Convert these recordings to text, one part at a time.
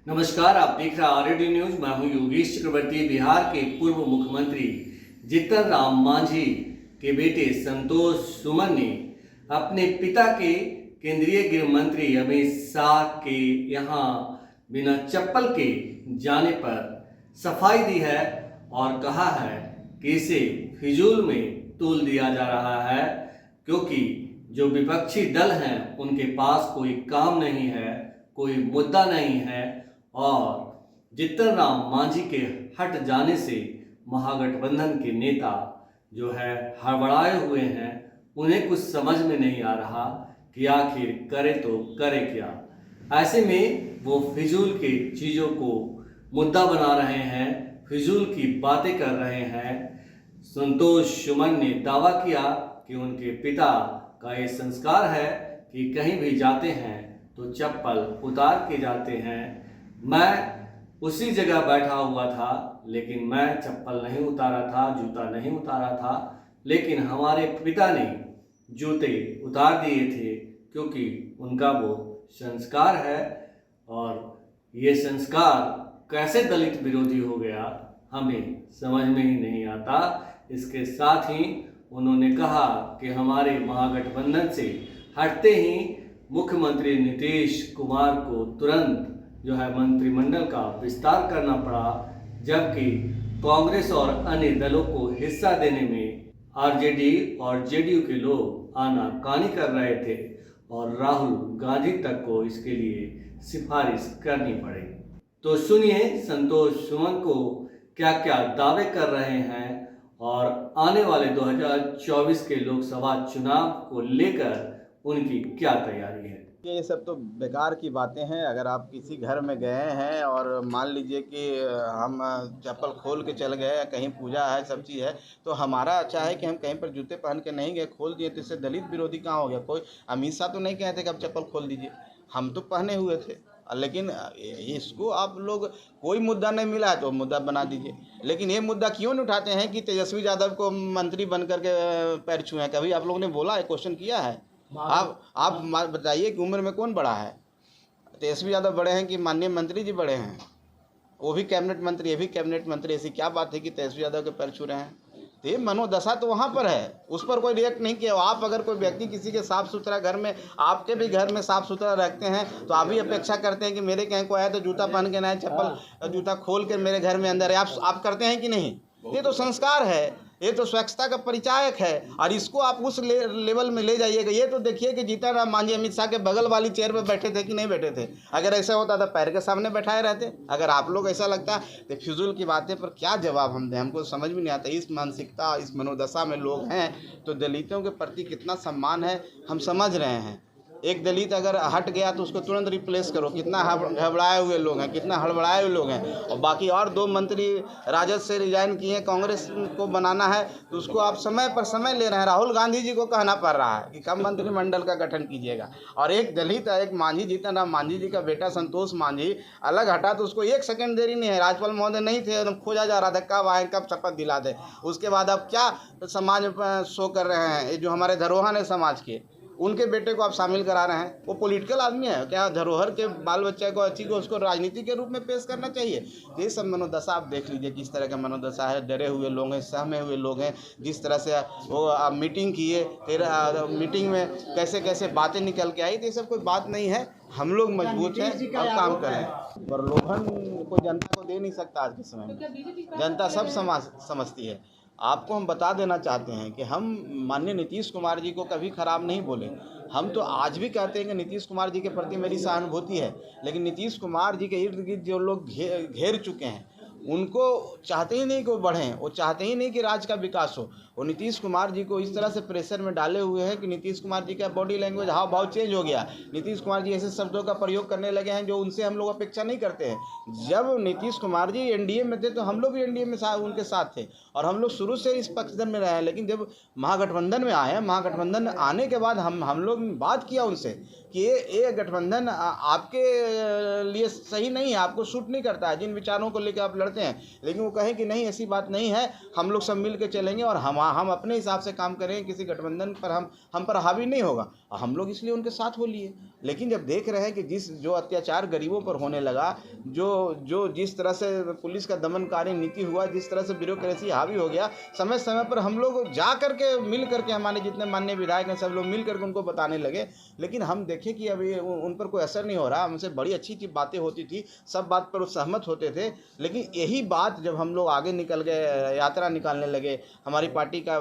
नमस्कार, आप देख रहे हैं आरडी न्यूज। मैं हूं योगेश चक्रवर्ती। बिहार के पूर्व मुख्यमंत्री जीतन राम मांझी के बेटे संतोष सुमन ने अपने पिता के केंद्रीय गृह मंत्री अमित शाह के यहां बिना चप्पल के जाने पर सफाई दी है और कहा है कि इसे फिजूल में तोल दिया जा रहा है, क्योंकि जो विपक्षी दल हैं उनके पास कोई काम नहीं है, कोई मुद्दा नहीं है और जीतन राम मांझी के हट जाने से महागठबंधन के नेता जो है हड़बड़ाए हुए हैं। उन्हें कुछ समझ में नहीं आ रहा कि आखिर करे तो करे क्या। ऐसे में वो फिजूल के चीज़ों को मुद्दा बना रहे हैं, फिजूल की बातें कर रहे हैं। संतोष सुमन ने दावा किया कि उनके पिता का ये संस्कार है कि कहीं भी जाते हैं तो चप्पल उतार के जाते हैं। मैं उसी जगह बैठा हुआ था, लेकिन मैं चप्पल नहीं उतारा था, जूता नहीं उतारा था, लेकिन हमारे पिता ने जूते उतार दिए थे, क्योंकि उनका वो संस्कार है। और ये संस्कार कैसे दलित विरोधी हो गया हमें समझ में ही नहीं आता। इसके साथ ही उन्होंने कहा कि हमारे महागठबंधन से हटते ही मुख्यमंत्री नीतीश कुमार को तुरंत जो है मंत्रिमंडल का विस्तार करना पड़ा, जबकि कांग्रेस और अन्य दलों को हिस्सा देने में आरजेडी और जेडीयू के लोग आनाकानी कर रहे थे और राहुल गांधी तक को इसके लिए सिफारिश करनी पड़ी। तो सुनिए संतोष सुमन को क्या क्या दावे कर रहे हैं और आने वाले 2024 के लोकसभा चुनाव को लेकर उनकी क्या तैयारी है। ये सब तो बेकार की बातें हैं। अगर आप किसी घर में गए हैं और मान लीजिए कि हम चप्पल खोल के चल गए, कहीं पूजा है, सब चीज़ है, तो हमारा अच्छा है कि हम कहीं पर जूते पहन के नहीं गए, खोल दिए, तो इससे दलित विरोधी कहाँ हो गया। कोई अमित शाह तो नहीं कहते कि आप चप्पल खोल दीजिए, हम तो पहने हुए थे। लेकिन इसको आप लोग कोई मुद्दा नहीं मिला है तो मुद्दा बना दीजिए। लेकिन ये मुद्दा क्यों नहीं उठाते हैं कि तेजस्वी यादव को मंत्री बन करके पैर छुए हैं? कभी आप लोगों ने बोला है, क्वेश्चन किया है? आप बताइए कि उम्र में कौन बड़ा है? तेजस्वी यादव बड़े हैं कि माननीय मंत्री जी बड़े हैं? वो भी कैबिनेट मंत्री, ये भी कैबिनेट मंत्री। ऐसी क्या बात है कि तेजस्वी यादव के पैर छू रहे हैं? तो ये मनोदशा तो वहाँ पर है, उस पर कोई रिएक्ट नहीं किया। आप अगर कोई व्यक्ति किसी के साफ़ सुथरा घर में, आपके भी घर में साफ़ सुथरा रखते हैं, तो आप भी अपेक्षा करते हैं कि मेरे कहीं को आया तो जूता पहन के ना, चप्पल जूता खोल के मेरे घर में अंदर है। आप करते हैं कि नहीं? ये तो संस्कार है, ये तो स्वच्छता का परिचायक है। और इसको आप उस लेवल में ले जाइएगा। ये तो देखिए कि जीतन राम मांझी अमित शाह के बगल वाली चेयर पर बैठे थे कि नहीं बैठे थे? अगर ऐसा होता तो पैर के सामने बैठाए रहते। अगर आप लोग ऐसा लगता है तो फिजूल की बातें पर क्या जवाब हम दें? हमको समझ में नहीं आता। इस मानसिकता, इस मनोदशा में लोग हैं तो दलितों के प्रति कितना सम्मान है हम समझ रहे हैं। एक दलित अगर हट गया तो उसको तुरंत रिप्लेस करो। कितना घबराए हुए लोग हैं, कितना हड़बड़ाए हुए लोग हैं। और बाकी और 2 मंत्री राजद से रिजाइन किए, कांग्रेस को बनाना है तो उसको आप समय पर समय ले रहे हैं। राहुल गांधी जी को कहना पड़ रहा है कि कब मंत्रिमंडल का गठन कीजिएगा। और एक दलित, एक मांझी, जीतन राम मांझी जी का बेटा संतोष मांझी अलग हटा तो उसको 1 सेकंड देरी नहीं है। राज्यपाल महोदय नहीं थे, एकदम खोजा जा रहा था कब आए, कब शपथ दिला दे। उसके बाद अब क्या समाज शो कर रहे हैं? ये जो हमारे धरोहर है समाज के, उनके बेटे को आप शामिल करा रहे हैं। वो पॉलिटिकल आदमी है क्या? धरोहर के बाल बच्चे को, अच्छी को, उसको राजनीति के रूप में पेश करना चाहिए। ये सब मनोदशा आप देख लीजिए किस तरह का मनोदशा है। डरे हुए लोग हैं, सहमे हुए लोग हैं। जिस तरह से वो मीटिंग किए, फिर मीटिंग में कैसे कैसे बातें निकल के आई, तो ये सब कोई बात नहीं है। हम लोग मजबूत हैं और काम करें। प्रलोभन कोई जनता को दे नहीं सकता आज के समय में। जनता सब समझती है। आपको हम बता देना चाहते हैं कि हम माननीय नीतीश कुमार जी को कभी खराब नहीं बोले। हम तो आज भी कहते हैं कि नीतीश कुमार जी के प्रति मेरी सहानुभूति है। लेकिन नीतीश कुमार जी के इर्द गिर्द जो लोग घेर चुके हैं, उनको चाहते ही नहीं कि वो बढ़ें, वो चाहते ही नहीं कि राज्य का विकास हो। वो नीतीश कुमार जी को इस तरह से प्रेशर में डाले हुए हैं कि नीतीश कुमार जी का बॉडी लैंग्वेज, हाव भाव चेंज हो गया। नीतीश कुमार जी ऐसे शब्दों का प्रयोग करने लगे हैं जो उनसे हम लोग अपेक्षा नहीं करते हैं। जब नीतीश कुमार जी एनडीए में थे तो हम लोग भी एनडीए में उनके साथ थे और हम लोग शुरू से इस पक्षधर में रहे हैं। लेकिन जब महागठबंधन में आए, महागठबंधन आने के बाद हम लोग बात किया उनसे कि ये गठबंधन आपके लिए सही नहीं है, आपको सूट नहीं करता है, जिन विचारों को लेकर आप लड़ते हैं। लेकिन वो कहे कि नहीं, ऐसी बात नहीं है, हम लोग सब मिल के चलेंगे और हम अपने हिसाब से काम करेंगे, किसी गठबंधन पर हम पर हावी नहीं होगा। हम लोग इसलिए उनके साथ हो लिए लेकिन जब देख रहे हैं कि जो अत्याचार गरीबों पर होने लगा, जो जिस तरह से पुलिस का दमनकारी नीति हुआ, जिस तरह से ब्यूरोक्रेसी हावी हो गया, समय समय पर हम लोग जा करके मिल करके, हमारे जितने माननीय विधायक हैं सब लोग मिल करके उनको बताने लगे, लेकिन हम देखें कि अभी उन पर कोई असर नहीं हो रहा। हमसे बड़ी अच्छी बातें होती थी, सब बात पर सहमत होते थे, लेकिन यही बात जब हम लोग आगे निकल गए, यात्रा निकालने लगे, हमारी पार्टी का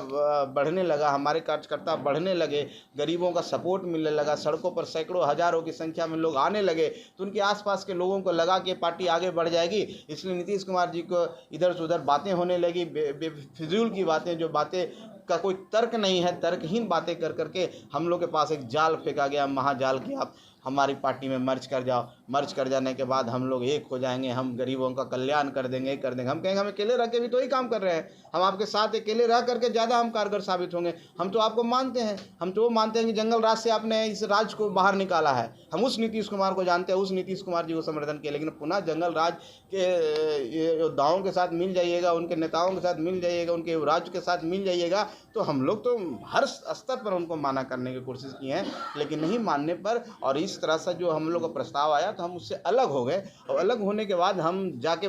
बढ़ने लगा, हमारे कार्यकर्ता बढ़ने लगे, गरीबों का सपोर्ट मिलने लगा, सड़कों पर सैकड़ों हजारों की संख्या में लोग आने लगे, तो उनके आसपास के लोगों को लगा कि पार्टी आगे बढ़ जाएगी। इसलिए नीतीश कुमार जी को इधर से उधर बातें होने लगी, बेफिजूल की बातें, जो बातें का कोई तर्क नहीं है, तर्कहीन बातें कर करके हम लोग के पास एक जाल फेंका गया, महाजाल की आप हमारी पार्टी में मर्ज कर जाओ। मर्ज कर जाने के बाद हम लोग एक हो जाएंगे, हम गरीबों का कल्याण कर देंगे। हम कहेंगे हम अकेले रह के भी तो ही काम कर रहे हैं, हम आपके साथ अकेले रह करके ज़्यादा हम कारगर साबित होंगे। हम तो आपको मानते हैं, हम तो वो मानते हैं कि जंगल राज से आपने इस राज्य को बाहर निकाला है। हम उस नीतीश कुमार को जानते हैं, उस नीतीश कुमार जी को समर्थन किया, लेकिन पुनः जंगल राज के योद्धाओं के साथ मिल जाइएगा, उनके नेताओं के साथ मिल जाइएगा, उनके युवराज के साथ मिल जाइएगा, तो हम लोग तो हर स्तर पर उनको माना करने की कोशिश की है, लेकिन नहीं मानने पर और इस तरह से जो हम लोग का प्रस्ताव आया तो हम उससे अलग हो गए। और अलग होने के बाद हम जाके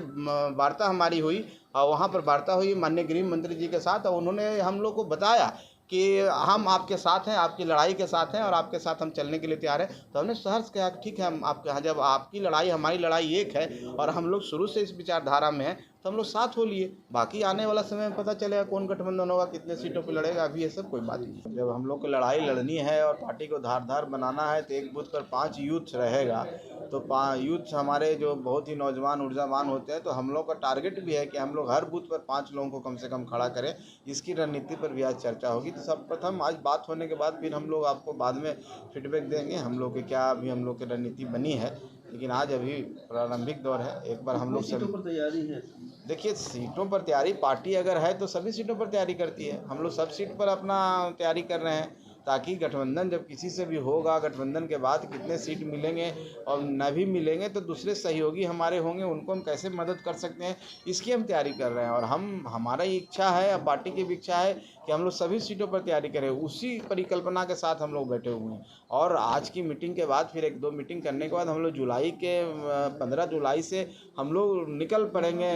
वार्ता हमारी हुई, और वहाँ पर वार्ता हुई माननीय गृह मंत्री जी के साथ, और उन्होंने हम लोग को बताया कि हम आपके साथ हैं, आपकी लड़ाई के साथ हैं और आपके साथ हम चलने के लिए तैयार हैं। तो हमने सहर्ष कहा ठीक है, हम आपके यहाँ, जब आपकी लड़ाई हमारी लड़ाई एक है और हम लोग शुरू से इस विचारधारा में हैं, तो हम लोग साथ हो लिए। बाकी आने वाला समय में पता चलेगा कौन गठबंधन होगा, कितने सीटों पर लड़ेगा, अभी ये सब कोई बात नहीं। जब हम लोग को लड़ाई लड़नी है और पार्टी को धारदार बनाना है, तो एक बूथ पर 5 यूथ रहेगा, तो 5 यूथ हमारे जो बहुत ही नौजवान ऊर्जावान होते हैं, तो हम लोग का टारगेट भी है कि हम लोग हर बूथ पर 5 लोगों को कम से कम खड़ा करें। इसकी रणनीति पर भी आज चर्चा होगी। तो सर्वप्रथम आज बात होने के बाद फिर हम लोग आपको बाद में फीडबैक देंगे हम लोग की क्या अभी हम लोग की रणनीति बनी है, लेकिन आज अभी प्रारंभिक दौर है। एक बार हम लोग सीटों पर तैयारी है। देखिए, सीटों पर तैयारी पार्टी अगर है तो सभी सीटों पर तैयारी करती है। हम लोग सब सीट पर अपना तैयारी कर रहे हैं, ताकि गठबंधन जब किसी से भी होगा, गठबंधन के बाद कितने सीट मिलेंगे और न भी मिलेंगे तो दूसरे सहयोगी हमारे होंगे, उनको हम कैसे मदद कर सकते हैं, इसकी हम तैयारी कर रहे हैं। और हमारा ये इच्छा है और पार्टी की भी इच्छा है कि हम लोग सभी सीटों पर तैयारी करें। उसी परिकल्पना के साथ हम लोग बैठे हुए हैं। और आज की मीटिंग के बाद फिर 1-2 मीटिंग करने के बाद हम लोग 15 जुलाई से हम लोग निकल पड़ेंगे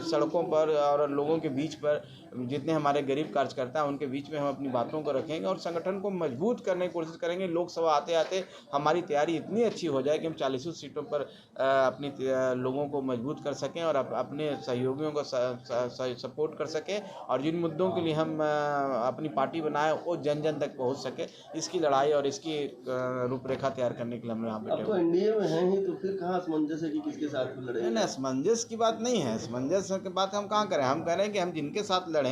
सड़कों पर और लोगों के बीच पर। जितने हमारे गरीब कार्यकर्ता हैं उनके बीच में हम अपनी बातों को रखेंगे और संगठन को मजबूत करने की कोशिश करेंगे। लोकसभा आते आते हमारी तैयारी इतनी अच्छी हो जाए कि हम 40 सीटों पर अपनी लोगों को मजबूत कर सकें और अपने सहयोगियों को सपोर्ट कर सकें, और जिन मुद्दों के लिए हम अपनी पार्टी बनाए वो जन जन तक पहुंच सके। इसकी लड़ाई और इसकी रूपरेखा तैयार करने के लिए हम यहाँ बैठे अब तो एनडीए में हैं ही, तो फिर कहाँ असमंजस है कि किसके साथ लड़े? नहीं, असमंजस की बात नहीं है। असमंजस की बात हम कहाँ करें? हम कह रहे हैं कि हम जिनके साथ लड़ें,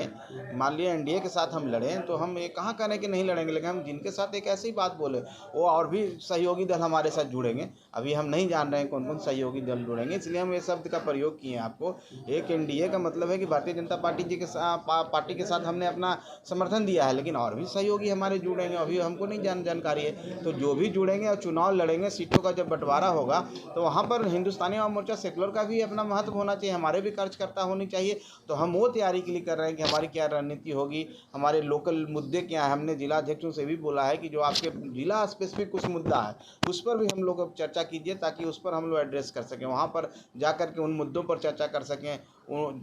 मान लिया एनडीए के साथ हम लड़ें, तो हम ये कहाँ करें कि नहीं लड़ेंगे, लेकिन हम जिनके साथ एक ऐसी बात बोले वो और भी सहयोगी दल हमारे साथ जुड़ेंगे। अभी हम नहीं जान रहे हैं कौन कौन सहयोगी दल जुड़ेंगे, इसलिए हम ये शब्द का प्रयोग किए हैं आपको। एक एनडीए का मतलब है कि भारतीय जनता पार्टी जी के पार्टी के साथ हमने अपना समर्थन दिया है, लेकिन और भी सहयोगी हमारे जुड़ेंगे, अभी हमको नहीं जानकारी है। तो जो भी जुड़ेंगे और चुनाव लड़ेंगे, सीटों का जब बंटवारा होगा तो वहाँ पर हिंदुस्तानी आवाम मोर्चा सेकुलर का भी अपना महत्व होना चाहिए, हमारे भी कार्यकर्ता होनी चाहिए। तो हम वो तैयारी के लिए कर रहे हैं कि हमारी क्या रणनीति होगी, हमारे लोकल मुद्दे क्या है। हमने जिला अध्यक्षों से भी बोला है कि जो आपके जिला स्पेसिफिक कुछ मुद्दा है उस पर भी हम लोग चर्चा कीजिए, ताकि उस पर हम लोग एड्रेस कर सकें, वहाँ पर जा कर के उन मुद्दों पर चर्चा कर सकें,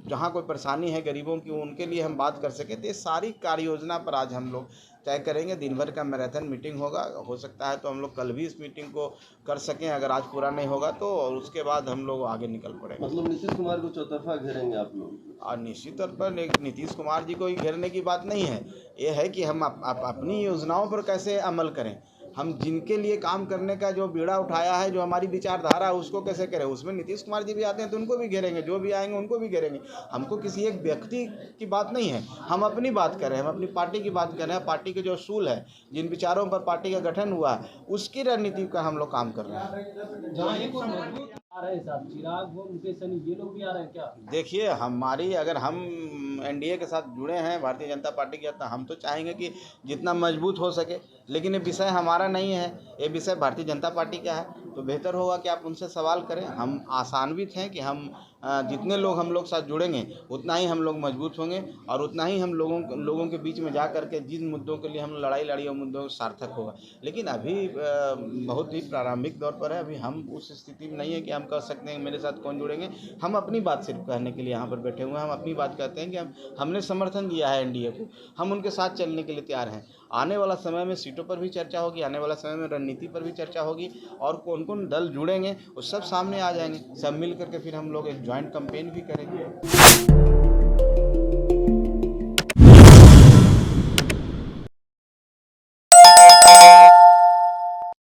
जहाँ कोई परेशानी है गरीबों की उनके लिए हम बात कर सकें। तो ये सारी कार्य योजना पर आज हम लोग तय करेंगे। दिन भर का मैराथन मीटिंग होगा, हो सकता है तो हम लोग कल भी इस मीटिंग को कर सकें, अगर आज पूरा नहीं होगा तो, और उसके बाद हम लोग आगे निकल पड़ेंगे। मतलब नीतीश कुमार को चौतरफा घेरेंगे आप लोग? और निश्चित तौर पर नीतीश कुमार जी को ही घेरने की बात नहीं है, ये है कि हम अपनी योजनाओं पर कैसे अमल करें, हम जिनके लिए काम करने का जो बीड़ा उठाया है, जो हमारी विचारधारा है, उसको कैसे करें। उसमें नीतीश कुमार जी भी आते हैं तो उनको भी घेरेंगे, जो भी आएंगे उनको भी घेरेंगे। हमको किसी एक व्यक्ति की बात नहीं है, हम अपनी बात कर रहे हैं, हम अपनी पार्टी की बात कर रहे हैं। पार्टी के जो असूल है, जिन विचारों पर पार्टी का गठन हुआ है, उसकी रणनीति का हम लोग काम कर रहे हैं। आ रहे साहब चिराग वो मुकेश सहनी ये लोग भी आ रहे हैं क्या? देखिए, हमारी अगर हम एनडीए के साथ जुड़े हैं भारतीय जनता पार्टी के साथ, हम तो चाहेंगे कि जितना मजबूत हो सके, लेकिन ये विषय हमारा नहीं है, ये विषय भारतीय जनता पार्टी का है। तो बेहतर होगा कि आप उनसे सवाल करें। हम आशान्वित हैं कि हम जितने लोग हम लोग साथ जुड़ेंगे उतना ही हम लोग मजबूत होंगे और उतना ही हम लोगों के बीच में जा करके जिन मुद्दों के लिए हम लड़ाई लड़ी और मुद्दों सार्थक होगा। लेकिन अभी बहुत ही प्रारंभिक दौर पर है, अभी हम उस स्थिति में नहीं है कि हम कह सकते हैं मेरे साथ कौन जुड़ेंगे। हम अपनी बात सिर्फ कहने के लिए यहाँ पर बैठे हुए हैं। हम अपनी बात कहते हैं कि हमने समर्थन दिया है एनडीए को, हम उनके साथ चलने के लिए तैयार हैं। आने वाला समय में सीटों पर भी चर्चा होगी, आने वाला समय में रणनीति पर भी चर्चा होगी और कौन कौन दल जुड़ेंगे वो सब सामने आ जाएंगे। सब मिल करके फिर हम लोग एक ज्वाइंट कैंपेन भी करेंगे।